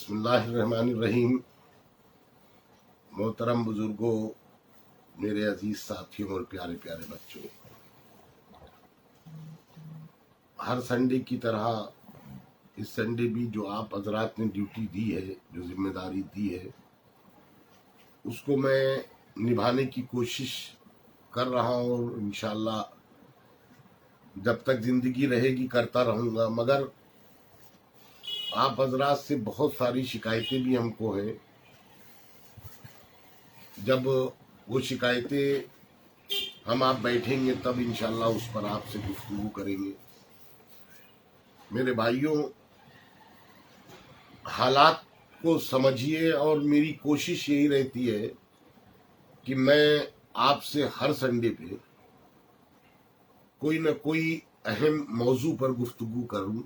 بسم اللہ الرحمن الرحیم۔ محترم بزرگوں، میرے عزیز ساتھیوں اور پیارے پیارے بچوں، ہر سنڈے کی طرح اس سنڈے بھی جو آپ حضرات نے ڈیوٹی دی ہے، جو ذمہ داری دی ہے، اس کو میں نبھانے کی کوشش کر رہا ہوں اور انشاءاللہ جب تک زندگی رہے گی کرتا رہوں گا۔ مگر آپ حضرات سے بہت ساری شکایتیں بھی ہم کو ہیں۔ جب وہ شکایتیں ہم آپ بیٹھیں گے تب انشاءاللہ اس پر آپ سے گفتگو کریں گے۔ میرے بھائیوں، حالات کو سمجھیے اور میری کوشش یہی رہتی ہے کہ میں آپ سے ہر سنڈے پہ کوئی نہ کوئی اہم موضوع پر گفتگو کروں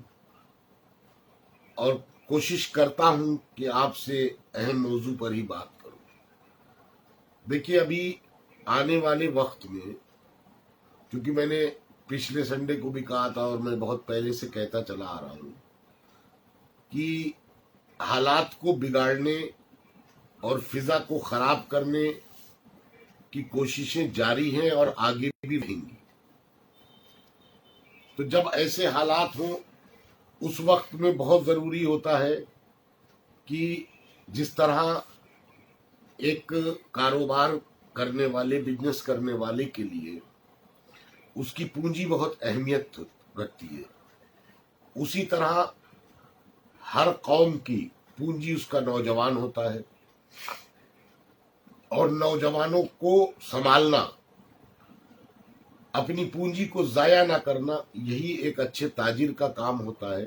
اور کوشش کرتا ہوں کہ آپ سے اہم موضوع پر ہی بات کروں۔ دیکھیے، ابھی آنے والے وقت میں، کیونکہ میں نے پچھلے سنڈے کو بھی کہا تھا اور میں بہت پہلے سے کہتا چلا آ رہا ہوں کہ حالات کو بگاڑنے اور فضا کو خراب کرنے کی کوششیں جاری ہیں اور آگے بھی رہیں گی۔ تو جب ایسے حالات ہوں، اس وقت میں بہت ضروری ہوتا ہے کہ جس طرح ایک کاروبار کرنے والے، بزنس کرنے والے کے لیے اس کی پونجی بہت اہمیت رکھتی ہے، اسی طرح ہر قوم کی پونجی اس کا نوجوان ہوتا ہے، اور نوجوانوں کو سنبھالنا، اپنی پونجی کو ضائع نہ کرنا، یہی ایک اچھے تاجر کا کام ہوتا ہے۔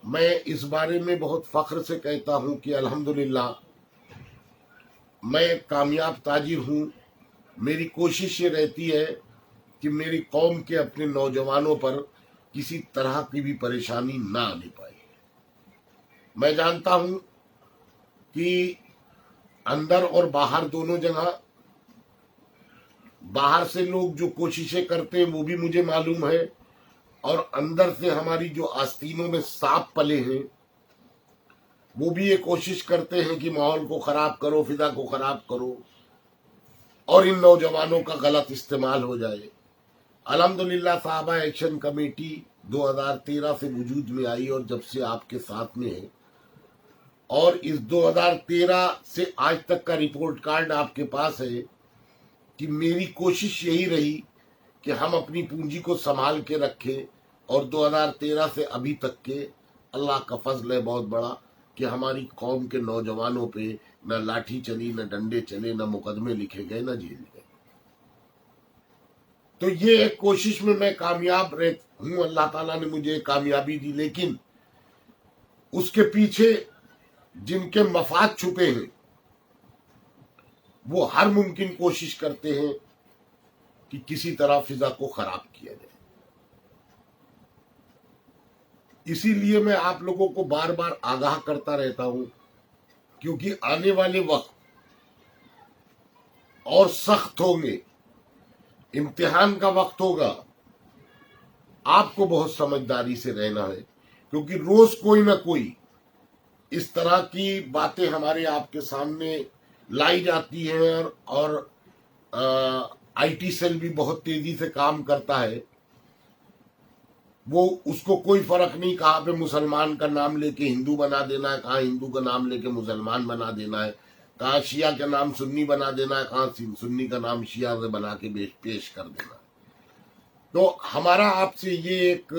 میں اس بارے میں بہت فخر سے کہتا ہوں کہ الحمدللہ میں ایک کامیاب تاجر ہوں۔ میری کوشش یہ رہتی ہے کہ میری قوم کے اپنے نوجوانوں پر کسی طرح کی بھی پریشانی نہ آنے پائے۔ میں جانتا ہوں کہ اندر اور باہر دونوں جگہ، باہر سے لوگ جو کوششیں کرتے ہیں وہ بھی مجھے معلوم ہے، اور اندر سے ہماری جو آستینوں میں سانپ پلے ہیں وہ بھی یہ کوشش کرتے ہیں کہ ماحول کو خراب کرو، فضا کو خراب کرو اور ان نوجوانوں کا غلط استعمال ہو جائے۔ الحمدللہ صحابہ ایکشن کمیٹی 2013 سے وجود میں آئی اور جب سے آپ کے ساتھ میں ہے، اور اس 2013 سے آج تک کا رپورٹ کارڈ آپ کے پاس ہے کہ میری کوشش یہی رہی کہ ہم اپنی پونجی کو سنبھال کے رکھیں، اور 2013 سے ابھی تک کے اللہ کا فضل ہے بہت بڑا کہ ہماری قوم کے نوجوانوں پہ نہ لاٹھی چلی، نہ ڈنڈے چلے، نہ مقدمے لکھے گئے، نہ جیل گئے۔ تو یہ ایک کوشش میں کامیاب ہوں، اللہ تعالیٰ نے مجھے کامیابی دی، لیکن اس کے پیچھے جن کے مفاد چھپے ہیں وہ ہر ممکن کوشش کرتے ہیں کہ کسی طرح فضا کو خراب کیا جائے۔ اسی لیے میں آپ لوگوں کو بار بار آگاہ کرتا رہتا ہوں، کیونکہ آنے والے وقت اور سخت ہوں گے، امتحان کا وقت ہوگا۔ آپ کو بہت سمجھداری سے رہنا ہے، کیونکہ روز کوئی نہ کوئی اس طرح کی باتیں ہمارے آپ کے سامنے لائی جاتی ہیں، اور آئی ٹی سیل بھی بہت تیزی سے کام کرتا ہے۔ وہ اس کو کوئی فرق نہیں کہاں پہ مسلمان کا نام لے کے ہندو بنا دینا ہے، کہاں ہندو کا نام لے کے مسلمان بنا دینا ہے، کہاں شیعہ کا نام سنی بنا دینا ہے، کہاں سنی کا نام شیعہ سے بنا کے پیش کر دینا ہے۔ تو ہمارا آپ سے یہ ایک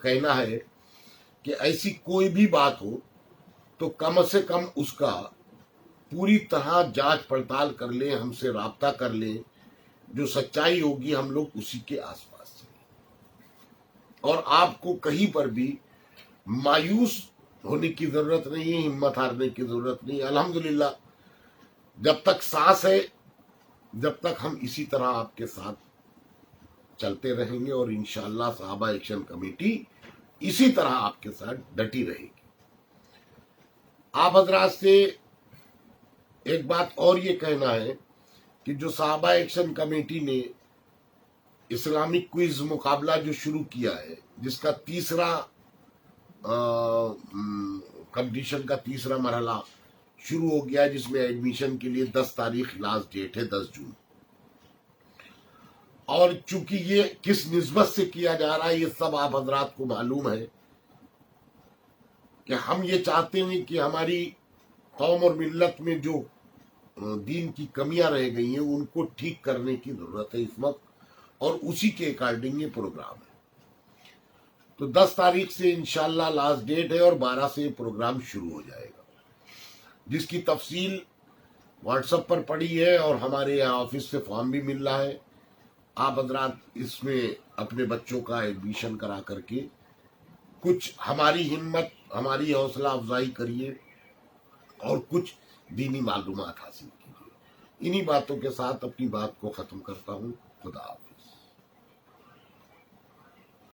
کہنا ہے کہ ایسی کوئی بھی بات ہو تو کم سے کم اس کا پوری طرح جانچ پڑتال کر لیں، ہم سے رابطہ کر لیں، جو سچائی ہوگی ہم لوگ اسی کے آس پاس سے۔ اور آپ کو کہیں پر بھی مایوس ہونے کی ضرورت نہیں ہے، ہمت ہارنے کی ضرورت نہیں ہے۔ الحمدللہ جب تک سانس ہے، جب تک ہم اسی طرح آپ کے ساتھ چلتے رہیں گے، اور انشاءاللہ صحابہ ایکشن کمیٹی اسی طرح آپ کے ساتھ ڈٹی رہے گی۔ آپ حضرات سے ایک بات اور یہ کہنا ہے کہ جو صحابہ ایکشن کمیٹی نے اسلامک کوئز مقابلہ جو شروع کیا ہے، جس کا تیسرا کمپٹیشن کا تیسرا مرحلہ شروع ہو گیا، جس میں ایڈمیشن کے لیے 10 تاریخ لاسٹ ڈیٹ ہے، 10 جون۔ اور چونکہ یہ کس نسبت سے کیا جا رہا ہے یہ سب آپ حضرات کو معلوم ہے کہ ہم یہ چاہتے ہیں کہ ہماری قوم اور ملت میں جو دین کی کمیاں رہ گئی ہیں ان کو ٹھیک کرنے کی ضرورت ہے اس وقت، اور اسی کے اکارڈنگ یہ پروگرام ہے۔ تو 10 تاریخ سے انشاءاللہ لاسٹ ڈیٹ ہے اور 12 سے یہ پروگرام شروع ہو جائے گا، جس کی تفصیل واٹس ایپ پر پڑی ہے اور ہمارے یہاں آفس سے فارم بھی مل رہا ہے۔ آپ حضرات اس میں اپنے بچوں کا ایڈمیشن کرا کر کے کچھ ہماری ہمت، ہماری حوصلہ افزائی کریے اور کچھ دینی معلومات حاصل کیجیے۔ انہی باتوں کے ساتھ اپنی بات کو ختم کرتا ہوں۔ خدا حافظ۔